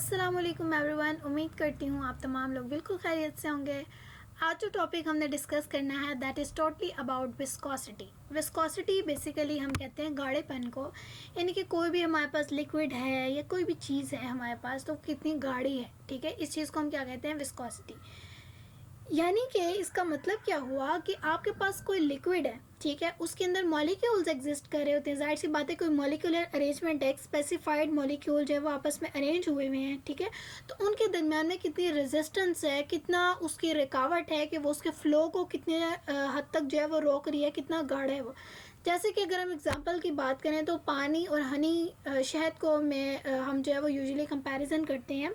अस्सलाम वालेकुम एवरीवन। उम्मीद करती हूँ आप तमाम लोग बिल्कुल खैरियत से होंगे। आज जो टॉपिक हमने डिस्कस करना है that is totally about viscosity. Viscosity basically हम कहते हैं गाढ़ेपन को, यानी कि कोई भी हमारे पास लिक्विड है या कोई भी चीज़ है हमारे पास तो कितनी गाढ़ी है। ठीक है, इस चीज़ को हम क्या कहते हैं, विस्कोसिटी। यानी कि इसका मतलब क्या हुआ कि आपके पास कोई लिक्विड है, ठीक है, उसके अंदर मॉलिक्यूल्स एग्जिस्ट कर रहे होते हैं। जाहिर सी बात है, कोई मॉलिक्यूलर अरेंजमेंट है, स्पेसिफाइड मॉलिक्यूल जो है वो आपस में अरेंज हुए हुए हैं, ठीक है। तो उनके दरमियान में कितनी रेजिस्टेंस है, कितना उसकी रुकावट है कि वो उसके फ्लो को कितने हद तक जो है वो रोक रही है, कितना गाढ़ा है वो। जैसे कि अगर हम एग्जांपल की बात करें तो पानी और हनी, शहद को हम जो है वो यूजुअली कंपैरिजन करते हैं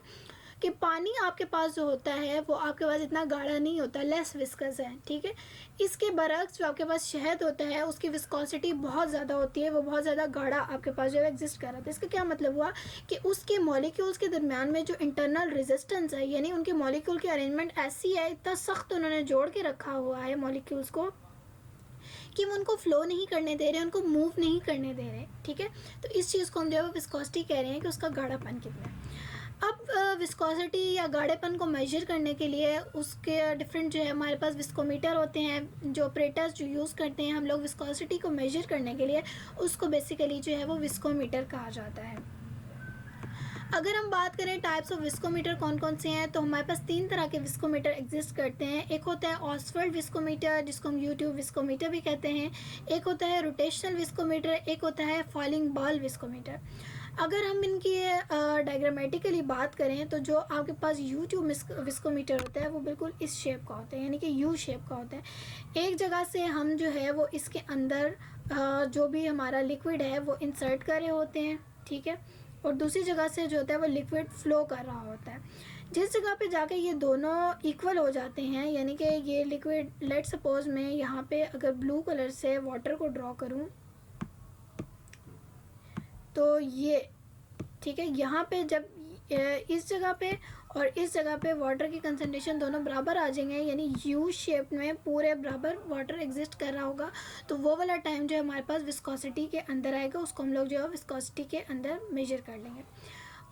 कि पानी आपके पास जो होता है वो आपके पास इतना गाढ़ा नहीं होता, लेस विस्कस है, ठीक है। इसके बरक्स जो आपके पास शहद होता है उसकी विस्कोसिटी बहुत ज़्यादा होती है, वो बहुत ज़्यादा गाढ़ा आपके पास जो है एग्जिस्ट कर रहा था। इसका क्या मतलब हुआ कि उसके मॉलिक्यूल्स के दरमियान में जो इंटरनल रेजिस्टेंस है, यानी उनके मॉलिक्यूल की अरेंजमेंट ऐसी है, इतना सख्त उन्होंने जोड़ के रखा हुआ है मॉलिक्यूल्स को कि वो उनको फ्लो नहीं करने दे रहे, उनको मूव नहीं करने दे रहे, ठीक है। तो इस चीज़ को हम जो है विस्कोसिटी कह रहे हैं कि उसका गाढ़ापन कितना है। अब विस्कोसिटी या गाढ़ेपन को मेजर करने के लिए उसके डिफरेंट जो है हमारे पास विस्कोमीटर होते हैं, जो ऑपरेटर्स जो यूज़ करते हैं हम लोग विस्कोसिटी को मेजर करने के लिए, उसको बेसिकली जो है वो विस्कोमीटर कहा जाता है। अगर हम बात करें टाइप्स ऑफ विस्कोमीटर कौन कौन से हैं, तो हमारे पास 3 तरह के विस्कोमीटर एग्जिस्ट करते हैं। एक होता है ऑसफोल्ड विस्कोमीटर, जिसको हम यूट्यूब विस्कोमीटर भी कहते हैं। एक होता है रोटेशनल विस्कोमीटर, एक होता है फॉलिंग बॉल विस्कोमीटर। अगर हम इनकी डायग्रामेटिकली बात करें तो जो आपके पास यूट्यूब विस्कोमीटर होता है वो बिल्कुल इस शेप का होता है, यानी कि यू शेप का होता है। एक जगह से हम जो है वो इसके अंदर जो भी हमारा लिक्विड है वो इंसर्ट कर रहे होते हैं, ठीक है, और दूसरी जगह से जो होता है वो लिक्विड फ्लो कर रहा होता है। जिस जगह पे जाके ये दोनों इक्वल हो जाते हैं, यानी कि ये लिक्विड, लेट सपोज मैं यहाँ पे अगर ब्लू कलर से वाटर को ड्रॉ करूँ तो ये, ठीक है, यहाँ पे जब इस जगह पे और इस जगह पे वाटर की कंसंट्रेशन दोनों बराबर आ जाएंगे, यानी यू शेप में पूरे बराबर वाटर एग्जिस्ट कर रहा होगा, तो वो वाला टाइम जो है हमारे पास विस्कोसिटी के अंदर आएगा, उसको हम लोग जो है विस्कोसिटी के अंदर मेजर कर लेंगे।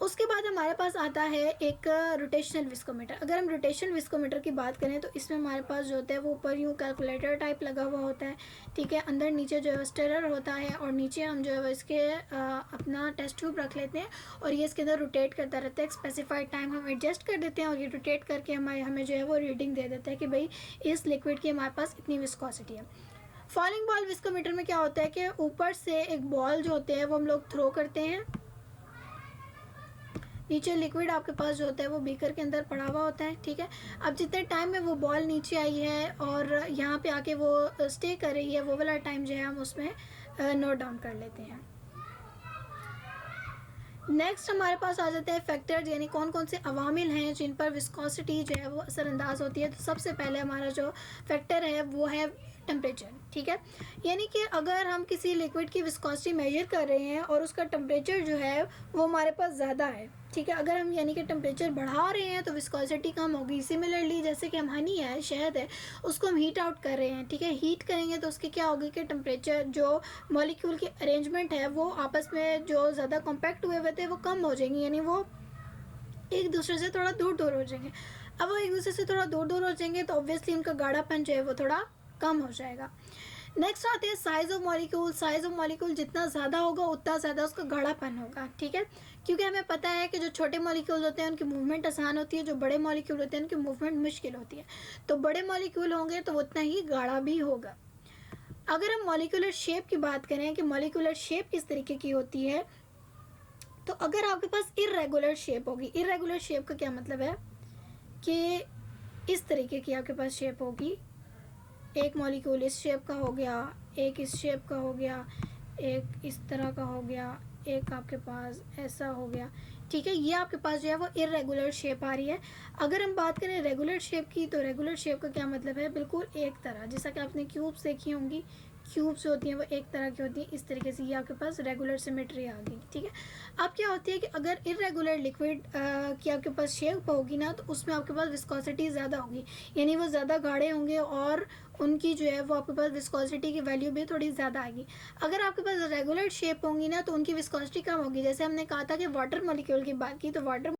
उसके बाद हमारे पास आता है एक रोटेशनल विस्कोमीटर। अगर हम रोटेशनल विस्कोमीटर की बात करें तो इसमें हमारे पास जो होता है वो ऊपर यूँ कैलकुलेटर टाइप लगा हुआ होता है, ठीक है, अंदर नीचे जो है स्टेरर होता है और नीचे हम जो है इसके अपना टेस्ट ट्यूब रख लेते हैं और ये इसके अंदर रोटेट करता रहता है। एक स्पेसिफाइड टाइम हम एडजस्ट कर देते हैं और ये रोटेट करके हमें जो है वो रीडिंग दे देता है कि भाई इस लिक्विड की हमारे पास इतनी विस्कोसिटी है। फॉलिंग बॉल विस्कोमीटर में क्या होता है कि ऊपर से एक बॉल जो होते हैं वो हम लोग थ्रो करते हैं, नीचे लिक्विड आपके पास जो होता है वो बीकर के अंदर पड़ा हुआ होता है, ठीक है। अब जितने टाइम में वो बॉल नीचे आई है और यहाँ पे आके वो स्टे कर रही है, वो वाला टाइम जो है हम उसमें नोट डाउन कर लेते हैं। नेक्स्ट हमारे पास आ जाते हैं फैक्टर्स, यानी कौन कौन से अवामिल हैं जिन पर विस्कोसिटी जो है वो असरअंदाज होती है। तो सबसे पहले हमारा जो फैक्टर है वो है टेम्परेचर, ठीक है। यानी कि अगर हम किसी लिक्विड की विस्कोसिटी मेजर कर रहे हैं और उसका टेम्परेचर जो है वो हमारे पास ज़्यादा है, ठीक है, अगर हम यानी कि टेम्परेचर बढ़ा रहे हैं तो विस्कोसिटी कम होगी। सिमिलरली जैसे कि हम हनी है, शहद है, उसको हम हीट आउट कर रहे हैं, ठीक है, हीट करेंगे तो उसकी क्या होगी कि टेम्परेचर, जो मॉलिक्यूल की अरेंजमेंट है वो आपस में जो ज़्यादा कॉम्पैक्ट हुए थे वो कम हो जाएंगी, यानी वो एक दूसरे से थोड़ा दूर दूर हो जाएंगे। अब वो एक दूसरे से थोड़ा दूर दूर हो जाएंगे तो ऑब्वियसली उनका गाढ़ापन जो है वो थोड़ा कम हो जाएगा। नेक्स्ट आते हैं size of molecule. Size of molecule जितना ज़्यादा होगा उतना ज़्यादा उसका गाढ़ापन होगा, ठीक है, क्योंकि हमें पता है कि जो छोटे मॉलिक्यूल होते हैं उनकी मूवमेंट आसान होती है, जो बड़े मॉलिक्यूल होते हैं उनकी मूवमेंट मुश्किल होती है। तो बड़े मॉलिक्यूल होंगे तो उतना ही गाढ़ा भी होगा। अगर हम मॉलिक्यूलर शेप की बात करें कि मॉलिक्यूलर शेप किस तरीके की होती है, तो अगर आपके पास इर्रेगुलर शेप होगी, इर्रेगुलर शेप का क्या मतलब है कि इस तरीके की आपके पास शेप होगी, एक मॉलिक्यूल इस शेप का हो गया, एक इस शेप का हो गया, एक इस तरह का हो गया, एक आपके पास ऐसा हो गया, ठीक है, ये आपके पास जो है वो इर्रेगुलर शेप आ रही है। अगर हम बात करें रेगुलर शेप की, तो रेगुलर शेप का क्या मतलब है, बिल्कुल एक तरह, जैसा कि आपने क्यूब्स देखी होंगी, क्यूब्स होती हैं वो एक तरह की होती हैं, इस तरीके से ये आपके पास रेगुलर सिमेट्री आ गई, ठीक है। अब क्या होती है कि अगर इरेगुलर लिक्विड की आपके पास शेप होगी ना तो उसमें आपके पास विस्कोसिटी ज़्यादा होगी, यानी वो ज़्यादा गाढ़े होंगे और उनकी जो है वो आपके पास विस्कोसिटी की वैल्यू भी थोड़ी ज़्यादा आएगी। अगर आपके पास रेगुलर शेप होंगी ना तो उनकी विस्कोसिटी कम होगी। जैसे हमने कहा था कि वाटर मॉलिक्यूल की बात की, तो वाटर